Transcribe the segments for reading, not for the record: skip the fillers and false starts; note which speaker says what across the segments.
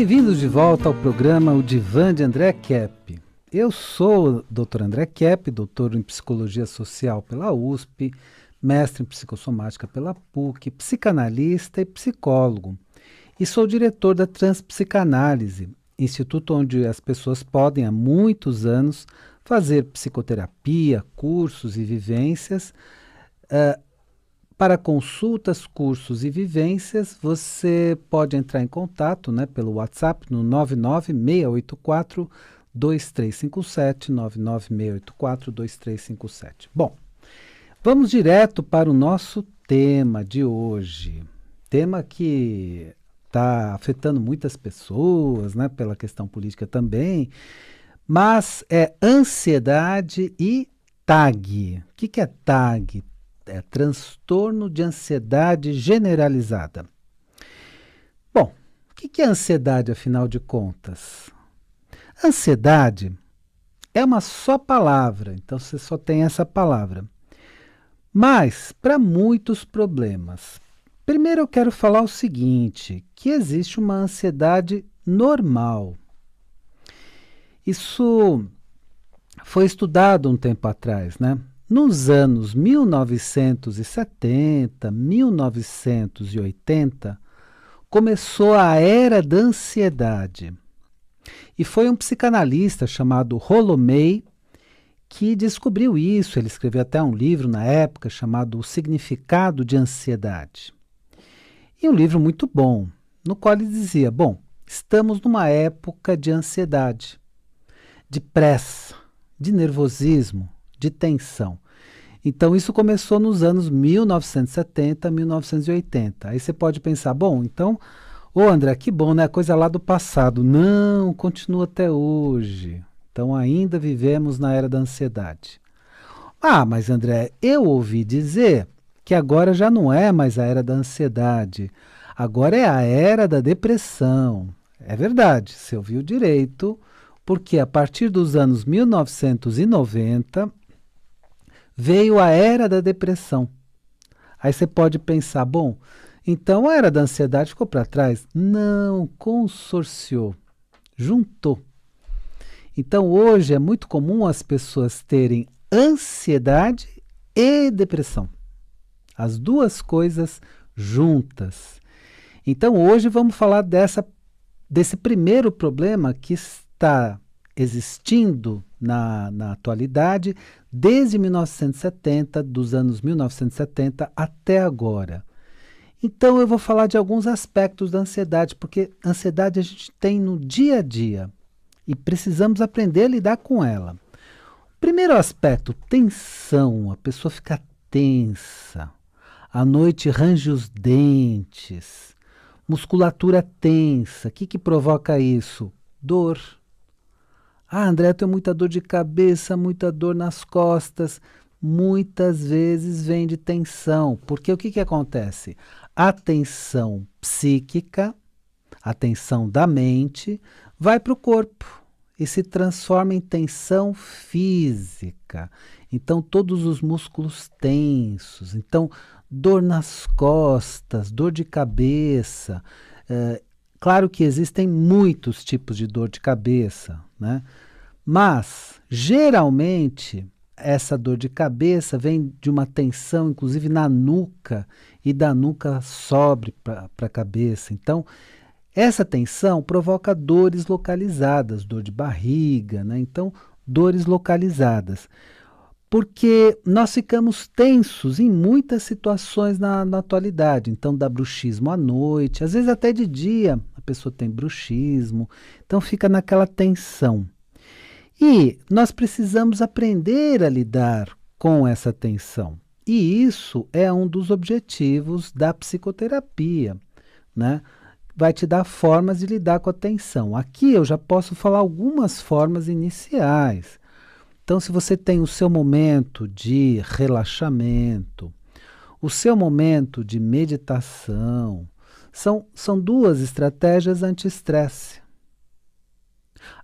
Speaker 1: Bem-vindos de volta ao programa O Divã de André Kepp. Eu sou o Dr. André Kepp, doutor em Psicologia Social pela USP, mestre em Psicossomática pela PUC, psicanalista e psicólogo. E sou diretor da Transpsicanálise, instituto onde as pessoas podem, há muitos anos, fazer psicoterapia, cursos e vivências. Para consultas, cursos e vivências, você pode entrar em contato, pelo WhatsApp no 99684-2357, 99684-2357. Bom, vamos direto para o nosso tema de hoje. Tema que está afetando muitas pessoas, pela questão política também, mas é ansiedade e TAG. O que é TAG? É transtorno de ansiedade generalizada. Bom, o que é ansiedade, afinal de contas? Ansiedade é uma só palavra, então você só tem essa palavra. Mas, para muitos problemas. Primeiro eu quero falar o seguinte, que existe uma ansiedade normal. Isso foi estudado um tempo atrás, Nos anos 1970, 1980, começou a era da ansiedade. E foi um psicanalista chamado Rollo May que descobriu isso. Ele escreveu até um livro na época chamado O Significado de Ansiedade. E um livro muito bom, no qual ele dizia, estamos numa época de ansiedade, de pressa, de nervosismo, de tensão. Então, isso começou nos anos 1970, 1980. Aí você pode pensar, André, que bom, coisa lá do passado. Não, continua até hoje. Então, ainda vivemos na era da ansiedade. Mas André, eu ouvi dizer que agora já não é mais a era da ansiedade. Agora é a era da depressão. É verdade, você ouviu direito, porque a partir dos anos 1990 veio a era da depressão. Aí você pode pensar, então a era da ansiedade ficou para trás? Não, consorciou, juntou. Então hoje é muito comum as pessoas terem ansiedade e depressão. As duas coisas juntas. Então hoje vamos falar desse primeiro problema que está existindo na atualidade desde 1970, dos anos 1970 até agora. Então eu vou falar de alguns aspectos da ansiedade, porque ansiedade a gente tem no dia a dia e precisamos aprender a lidar com ela. Primeiro aspecto, tensão. A pessoa fica tensa, à noite range os dentes, musculatura tensa. O que provoca isso? Dor. André, eu tenho muita dor de cabeça, muita dor nas costas. Muitas vezes vem de tensão. Porque o que acontece? A tensão psíquica, a tensão da mente, vai para o corpo e se transforma em tensão física. Então, todos os músculos tensos. Então, dor nas costas, dor de cabeça. Claro que existem muitos tipos de dor de cabeça, Mas, geralmente, essa dor de cabeça vem de uma tensão, inclusive na nuca, e da nuca sobe para a cabeça. Então, essa tensão provoca dores localizadas, dor de barriga, Então, dores localizadas. Porque nós ficamos tensos em muitas situações na atualidade. Então, dá bruxismo à noite, às vezes até de dia a pessoa tem bruxismo. Então, fica naquela tensão. E nós precisamos aprender a lidar com essa tensão. E isso é um dos objetivos da psicoterapia, Vai te dar formas de lidar com a tensão. Aqui eu já posso falar algumas formas iniciais. Então, se você tem o seu momento de relaxamento, o seu momento de meditação, são duas estratégias anti-estresse.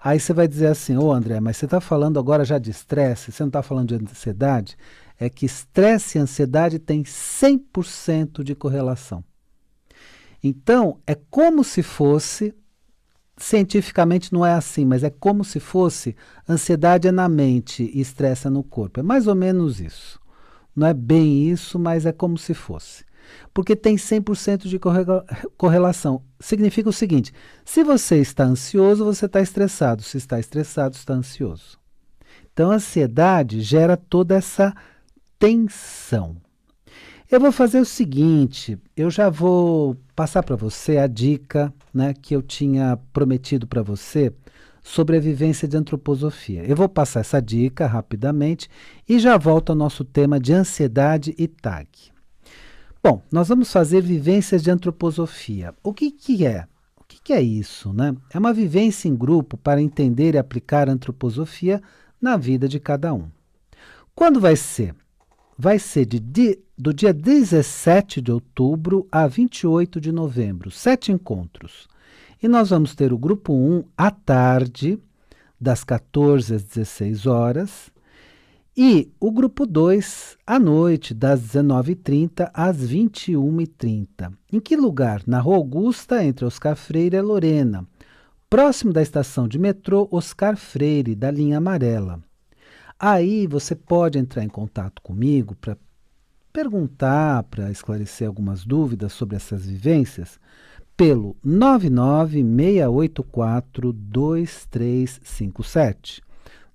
Speaker 1: Aí você vai dizer assim, André, mas você está falando agora já de estresse, você não está falando de ansiedade? É que estresse e ansiedade têm 100% de correlação. Então, é como se fosse cientificamente não é assim, mas é como se fosse ansiedade é na mente e estresse é no corpo. É mais ou menos isso. Não é bem isso, mas é como se fosse. Porque tem 100% de correlação. Significa o seguinte: se você está ansioso, você está estressado. Se está estressado, está ansioso. Então, a ansiedade gera toda essa tensão. Eu vou fazer o seguinte, eu já vou passar para você a dica, né, que eu tinha prometido para você sobre a vivência de antroposofia. Eu vou passar essa dica rapidamente e já volto ao nosso tema de ansiedade e TAG. Bom, nós vamos fazer vivências de antroposofia. O que é? O que é isso, né? É uma vivência em grupo para entender e aplicar a antroposofia na vida de cada um. Quando vai ser? Vai ser do dia 17 de outubro a 28 de novembro, 7 encontros. E nós vamos ter o grupo 1 à tarde, das 14 às 16 horas, e o grupo 2 à noite, das 19h30 às 21h30. Em que lugar? Na Rua Augusta, entre Oscar Freire e Lorena, próximo da estação de metrô Oscar Freire, da linha amarela. Aí você pode entrar em contato comigo para perguntar, para esclarecer algumas dúvidas sobre essas vivências, pelo 996842357.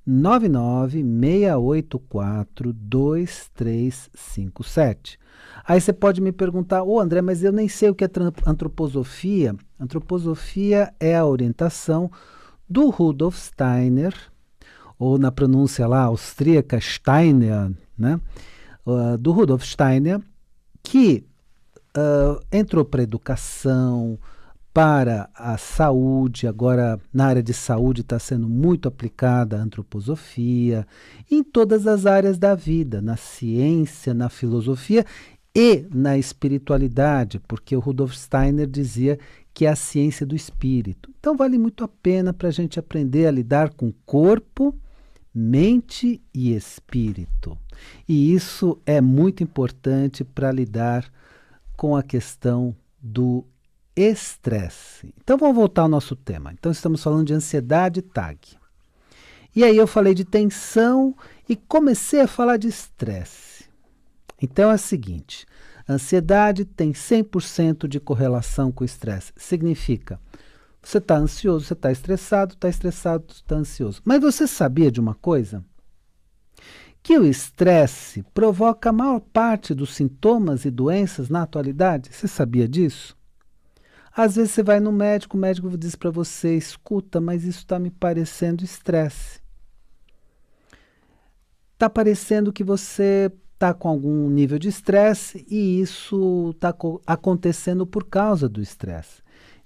Speaker 1: 996842357. Aí você pode me perguntar, André, mas eu nem sei o que é antroposofia. Antroposofia é a orientação do Rudolf Steiner, ou na pronúncia lá austríaca, Steiner, né? Do Rudolf Steiner, que entrou para a educação, para a saúde. Agora, na área de saúde, está sendo muito aplicada a antroposofia, em todas as áreas da vida, na ciência, na filosofia e na espiritualidade, porque o Rudolf Steiner dizia que é a ciência do espírito. Então, vale muito a pena para a gente aprender a lidar com o corpo, mente e espírito. E isso é muito importante para lidar com a questão do estresse. Então vamos voltar ao nosso tema. Então estamos falando de ansiedade TAG. E aí eu falei de tensão e comecei a falar de estresse. Então é o seguinte, ansiedade tem 100% de correlação com o estresse. Significa, você está ansioso, você está estressado, está ansioso. Mas você sabia de uma coisa? Que o estresse provoca a maior parte dos sintomas e doenças na atualidade? Você sabia disso? Às vezes você vai no médico, o médico diz para você, escuta, mas isso está me parecendo estresse. Está parecendo que você está com algum nível de estresse e isso está acontecendo por causa do estresse.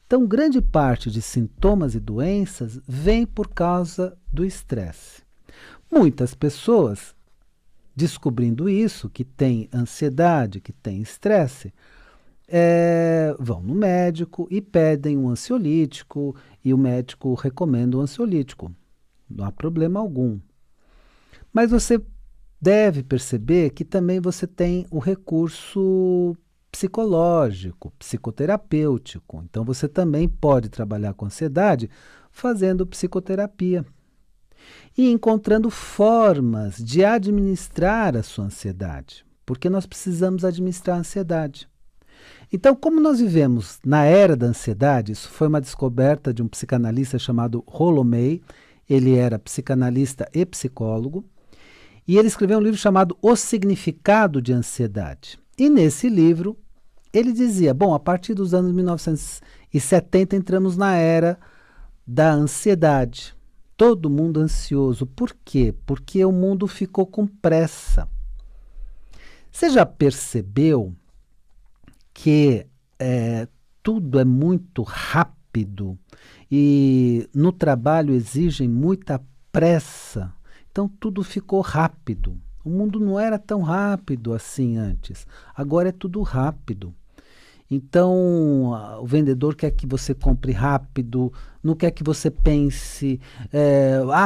Speaker 1: Então, grande parte de sintomas e doenças vem por causa do estresse. Muitas pessoas, descobrindo isso, que tem ansiedade, que tem estresse, vão no médico e pedem um ansiolítico e o médico recomenda um ansiolítico. Não há problema algum. Mas você deve perceber que também você tem o recurso psicológico, psicoterapêutico. Então você também pode trabalhar com ansiedade fazendo psicoterapia e encontrando formas de administrar a sua ansiedade, porque nós precisamos administrar a ansiedade. Então, como nós vivemos na era da ansiedade, isso foi uma descoberta de um psicanalista chamado Rollo May. Ele era psicanalista e psicólogo, e ele escreveu um livro chamado O Significado de Ansiedade. E nesse livro, ele dizia, bom, a partir dos anos 1970 entramos na era da ansiedade. Todo mundo ansioso. Por quê? Porque o mundo ficou com pressa. Você já percebeu que tudo é muito rápido e no trabalho exigem muita pressa? Então tudo ficou rápido. O mundo não era tão rápido assim antes. Agora é tudo rápido. Então, o vendedor quer que você compre rápido, não quer que você pense,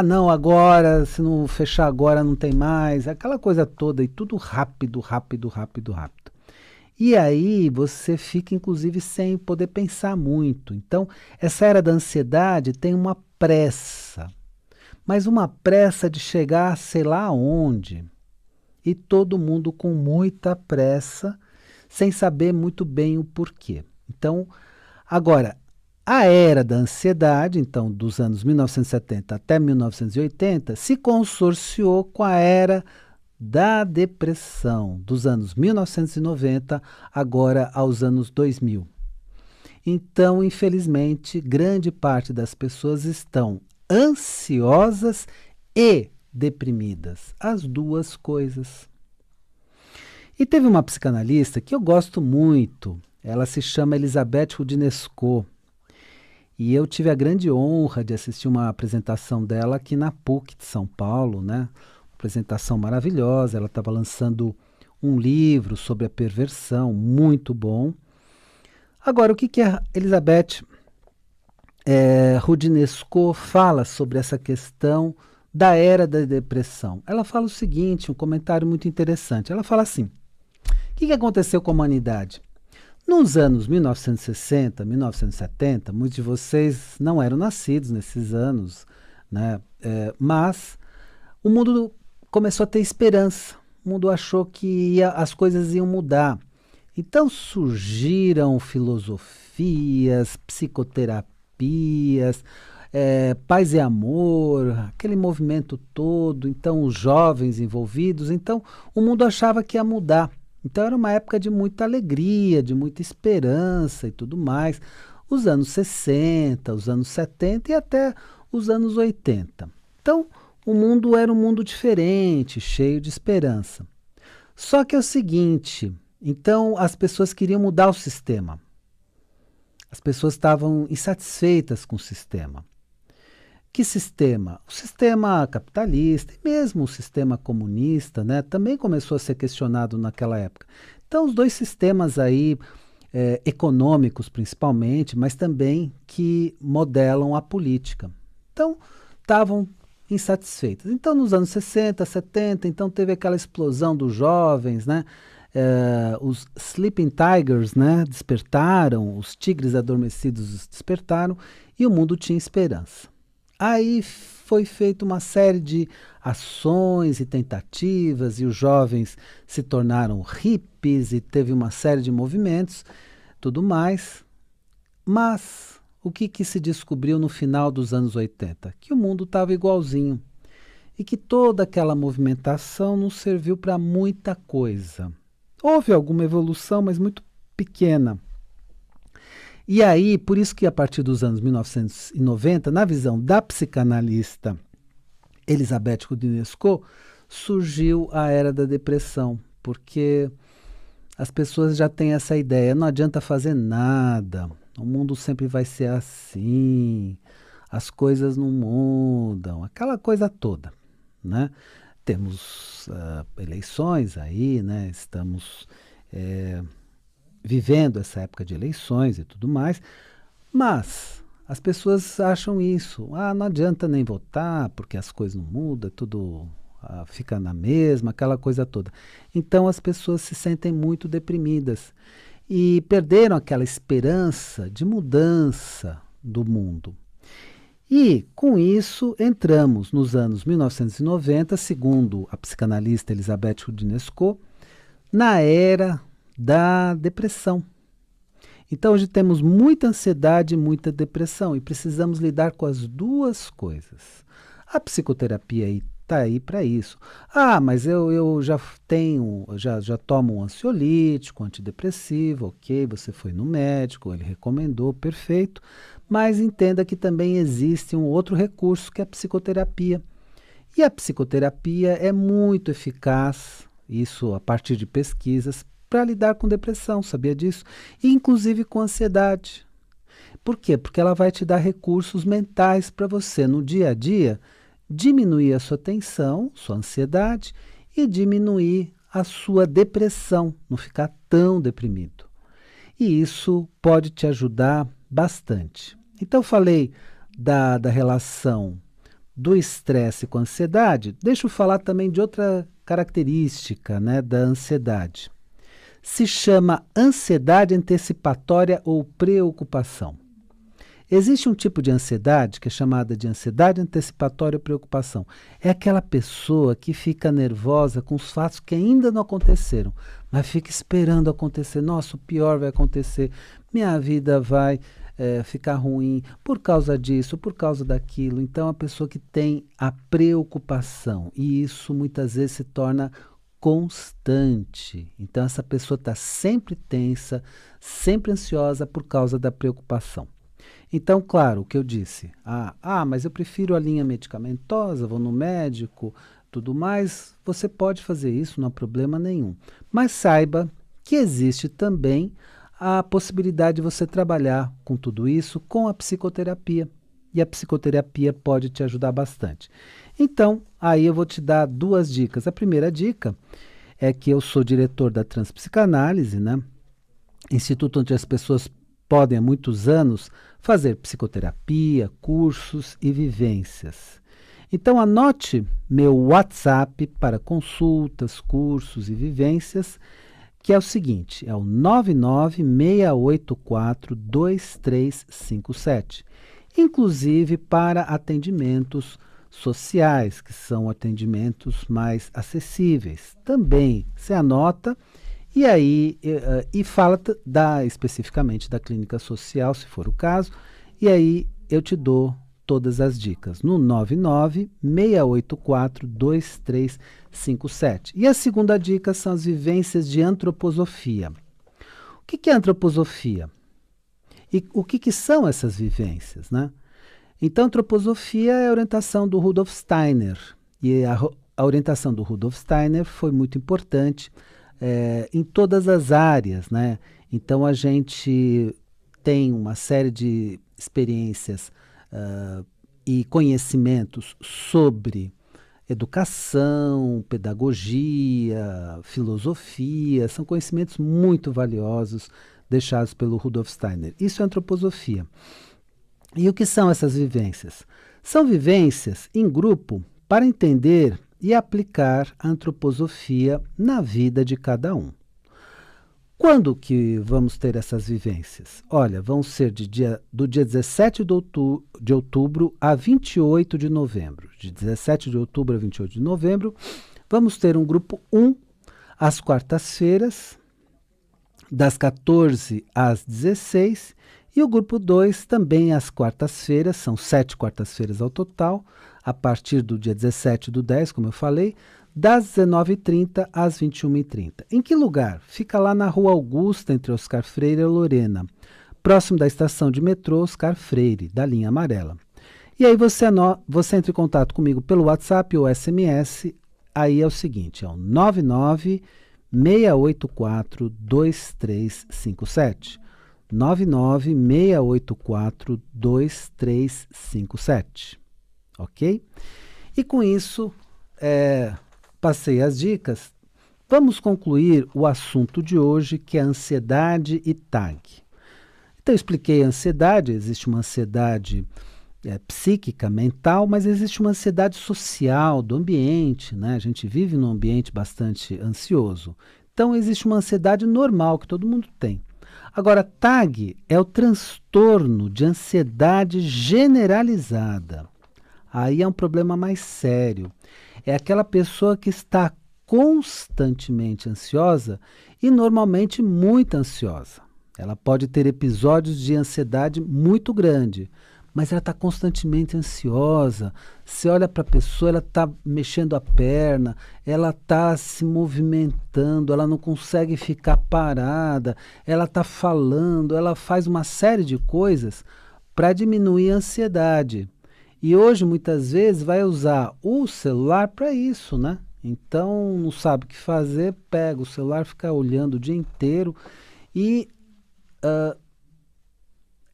Speaker 1: não, agora, se não fechar agora não tem mais, aquela coisa toda, e tudo rápido, rápido, rápido, rápido. E aí você fica, inclusive, sem poder pensar muito. Então, essa era da ansiedade tem uma pressa, mas uma pressa de chegar sei lá aonde. E todo mundo com muita pressa, sem saber muito bem o porquê. Então, agora, a era da ansiedade, então, dos anos 1970 até 1980, se consorciou com a era da depressão, dos anos 1990 agora aos anos 2000. Então, infelizmente, grande parte das pessoas estão ansiosas e deprimidas, as duas coisas. E teve uma psicanalista que eu gosto muito, ela se chama Elisabeth Roudinesco, e eu tive a grande honra de assistir uma apresentação dela aqui na PUC de São Paulo, né? Apresentação maravilhosa, ela estava lançando um livro sobre a perversão, muito bom. Agora, o que a Elisabeth Roudinesco fala sobre essa questão da era da depressão? Ela fala o seguinte, um comentário muito interessante. Ela fala assim, o que aconteceu com a humanidade? Nos anos 1960, 1970, muitos de vocês não eram nascidos nesses anos, né? Mas o mundo começou a ter esperança. O mundo achou que as coisas iam mudar. Então surgiram filosofias, psicoterapias, paz e amor, aquele movimento todo, então os jovens envolvidos. Então o mundo achava que ia mudar. Então era uma época de muita alegria, de muita esperança e tudo mais. Os anos 60, os anos 70 e até os anos 80. Então o mundo era um mundo diferente, cheio de esperança. Só que é o seguinte, então as pessoas queriam mudar o sistema. As pessoas estavam insatisfeitas com o sistema. Que sistema? O sistema capitalista e mesmo o sistema comunista, né, também começou a ser questionado naquela época. Então, os dois sistemas aí, econômicos principalmente, mas também que modelam a política. Então, estavam insatisfeitos. Então, nos anos 60, 70, então teve aquela explosão dos jovens, né? Os sleeping tigers, né, despertaram, os tigres adormecidos despertaram e o mundo tinha esperança. Aí foi feita uma série de ações e tentativas e os jovens se tornaram hippies e teve uma série de movimentos, tudo mais. Mas o que se descobriu no final dos anos 80? Que o mundo estava igualzinho e que toda aquela movimentação não serviu para muita coisa. Houve alguma evolução, mas muito pequena. E aí, por isso que a partir dos anos 1990, na visão da psicanalista Elisabeth Roudinesco, surgiu a era da depressão, porque as pessoas já têm essa ideia, não adianta fazer nada, o mundo sempre vai ser assim, as coisas não mudam, aquela coisa toda, né? Temos eleições aí, né? Estamos vivendo essa época de eleições e tudo mais, mas as pessoas acham isso. Não adianta nem votar, porque as coisas não mudam, tudo fica na mesma, aquela coisa toda. Então as pessoas se sentem muito deprimidas e perderam aquela esperança de mudança do mundo. E, com isso, entramos nos anos 1990, segundo a psicanalista Elisabeth Roudinesco, na era da depressão. Então, hoje temos muita ansiedade e muita depressão e precisamos lidar com as duas coisas. A psicoterapia está aí para isso. Mas eu já tomo um ansiolítico, antidepressivo, ok, você foi no médico, ele recomendou, perfeito. Mas entenda que também existe um outro recurso, que é a psicoterapia. E a psicoterapia é muito eficaz, isso a partir de pesquisas, para lidar com depressão, sabia disso? E inclusive com ansiedade. Por quê? Porque ela vai te dar recursos mentais para você, no dia a dia, diminuir a sua tensão, sua ansiedade e diminuir a sua depressão, não ficar tão deprimido. E isso pode te ajudar bastante. Então, eu falei da relação do estresse com a ansiedade. Deixa eu falar também de outra característica, né, da ansiedade. se chama ansiedade antecipatória ou preocupação. Existe um tipo de ansiedade que é chamada de ansiedade antecipatória ou preocupação. É aquela pessoa que fica nervosa com os fatos que ainda não aconteceram, mas fica esperando acontecer. Nossa, o pior vai acontecer, minha vida vai ficar ruim por causa disso, por causa daquilo. Então, a pessoa que tem a preocupação, e isso muitas vezes se torna constante. Então, essa pessoa está sempre tensa, sempre ansiosa por causa da preocupação. Então, claro, o que eu disse, mas eu prefiro a linha medicamentosa, vou no médico, tudo mais, você pode fazer isso, não há problema nenhum. Mas saiba que existe também a possibilidade de você trabalhar com tudo isso com a psicoterapia. E a psicoterapia pode te ajudar bastante. Então, aí eu vou te dar 2 dicas. A primeira dica é que eu sou diretor da Transpsicanálise, né? Instituto onde as pessoas podem há muitos anos fazer psicoterapia, cursos e vivências. Então anote meu WhatsApp para consultas, cursos e vivências, que é o seguinte, é o 996842357, inclusive para atendimentos sociais, que são atendimentos mais acessíveis. Também você anota e aí fala especificamente da clínica social, se for o caso, e aí eu te dou todas as dicas no 996842357. E a segunda dica são as vivências de antroposofia. O que é antroposofia? E o que são essas vivências, né? Então, antroposofia é a orientação do Rudolf Steiner. E a orientação do Rudolf Steiner foi muito importante em todas as áreas, né? Então, a gente tem uma série de experiências e conhecimentos sobre educação, pedagogia, filosofia, são conhecimentos muito valiosos deixados pelo Rudolf Steiner. Isso é antroposofia. E o que são essas vivências? São vivências em grupo para entender e aplicar a antroposofia na vida de cada um. Quando que vamos ter essas vivências? Olha, vão ser do dia 17 de outubro a 28 de novembro. De 17 de outubro a 28 de novembro, vamos ter um grupo 1 às quartas-feiras, das 14 às 16, e o grupo 2 também às quartas-feiras, são 7 quartas-feiras ao total, a partir do dia 17/10, como eu falei, das 19h30 às 21h30. Em que lugar? Fica lá na Rua Augusta, entre Oscar Freire e Lorena, próximo da estação de metrô Oscar Freire, da linha amarela. E aí você entra em contato comigo pelo WhatsApp ou SMS, aí é o seguinte, é o 996842357. 996842357. Ok? E com isso, passei as dicas. Vamos concluir o assunto de hoje, que é ansiedade e TAG. Então, eu expliquei a ansiedade. Existe uma ansiedade psíquica, mental, mas existe uma ansiedade social, do ambiente, né? A gente vive num ambiente bastante ansioso. Então, existe uma ansiedade normal, que todo mundo tem. Agora, TAG é o transtorno de ansiedade generalizada. Aí é um problema mais sério. É aquela pessoa que está constantemente ansiosa e normalmente muito ansiosa. Ela pode ter episódios de ansiedade muito grande, mas ela está constantemente ansiosa. Você olha para a pessoa, ela está mexendo a perna, ela está se movimentando, ela não consegue ficar parada, ela está falando, ela faz uma série de coisas para diminuir a ansiedade. E hoje, muitas vezes, vai usar o celular para isso, né? Então, não sabe o que fazer, pega o celular, fica olhando o dia inteiro e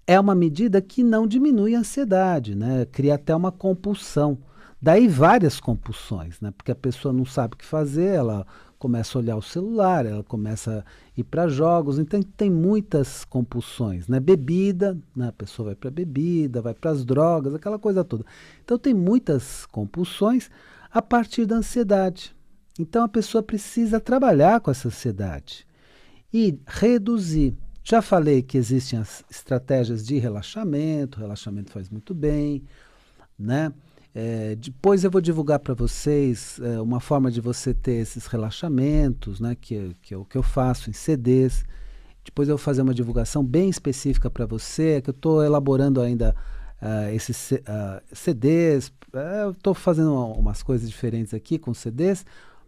Speaker 1: é uma medida que não diminui a ansiedade, né? Cria até uma compulsão. Daí várias compulsões, né? Porque a pessoa não sabe o que fazer, ela começa a olhar o celular, ela começa a ir para jogos, então tem muitas compulsões, né? Bebida, né? A pessoa vai para bebida, vai para as drogas, aquela coisa toda. Então tem muitas compulsões a partir da ansiedade. Então a pessoa precisa trabalhar com essa ansiedade. e reduzir. Já falei que existem as estratégias de relaxamento, o relaxamento faz muito bem, né? Depois eu vou divulgar para vocês uma forma de você ter esses relaxamentos, né? Que é o que eu faço em CDs. Depois eu vou fazer uma divulgação bem específica para você, que eu estou elaborando ainda esses CDs. Eu estou fazendo umas coisas diferentes aqui com CDs,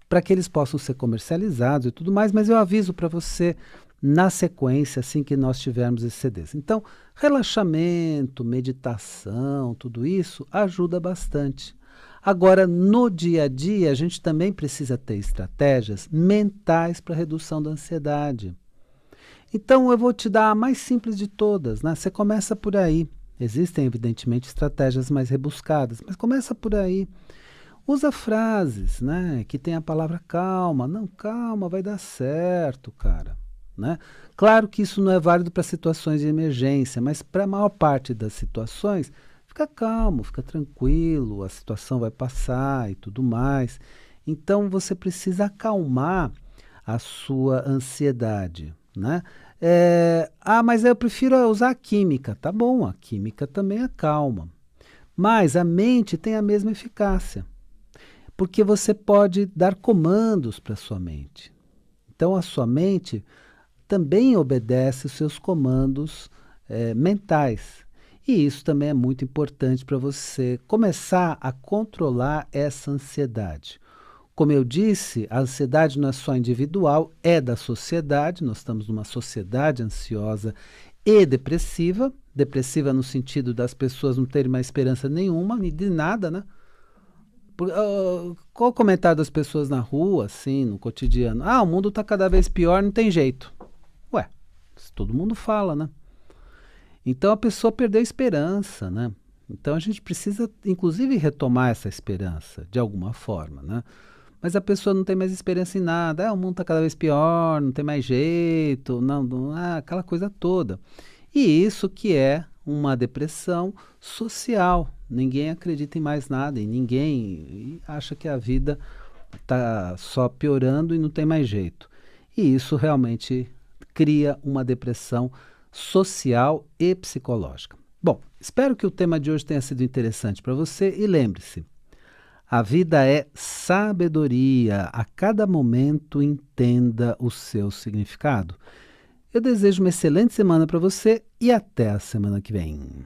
Speaker 1: para que eles possam ser comercializados e tudo mais, mas eu aviso para você na sequência, assim que nós tivermos esses CDs. Então, relaxamento, meditação, tudo isso ajuda bastante. Agora, no dia a dia, a gente também precisa ter estratégias mentais para redução da ansiedade. Então, eu vou te dar a mais simples de todas, né? Você começa por aí. Existem, evidentemente, estratégias mais rebuscadas, mas começa por aí. Usa frases, né, que tem a palavra calma. Não, calma, vai dar certo, cara. Né? Claro que isso não é válido para situações de emergência, mas para a maior parte das situações, fica calmo, fica tranquilo, a situação vai passar e tudo mais. Então você precisa acalmar a sua ansiedade, né? Mas eu prefiro usar a química. Tá bom, a química também acalma. Mas a mente tem a mesma eficácia, porque você pode dar comandos para a sua mente. Então a sua mente também obedece os seus comandos mentais. E isso também é muito importante para você começar a controlar essa ansiedade. Como eu disse, a ansiedade não é só individual, é da sociedade. Nós estamos numa sociedade ansiosa e depressiva. Depressiva no sentido das pessoas não terem mais esperança nenhuma, de nada, né? Qual o comentário das pessoas na rua, assim, no cotidiano? Ah, o mundo está cada vez pior, não tem jeito. Ué, todo mundo fala, né? Então a pessoa perdeu a esperança, né? Então a gente precisa, inclusive, retomar essa esperança, de alguma forma, né? Mas a pessoa não tem mais esperança em nada. O mundo está cada vez pior, não tem mais jeito, aquela coisa toda. E isso que é uma depressão social. Ninguém acredita em mais nada e ninguém acha que a vida está só piorando e não tem mais jeito. E isso realmente cria uma depressão social e psicológica. Bom, espero que o tema de hoje tenha sido interessante para você e lembre-se, a vida é sabedoria, a cada momento entenda o seu significado. Eu desejo uma excelente semana para você e até a semana que vem.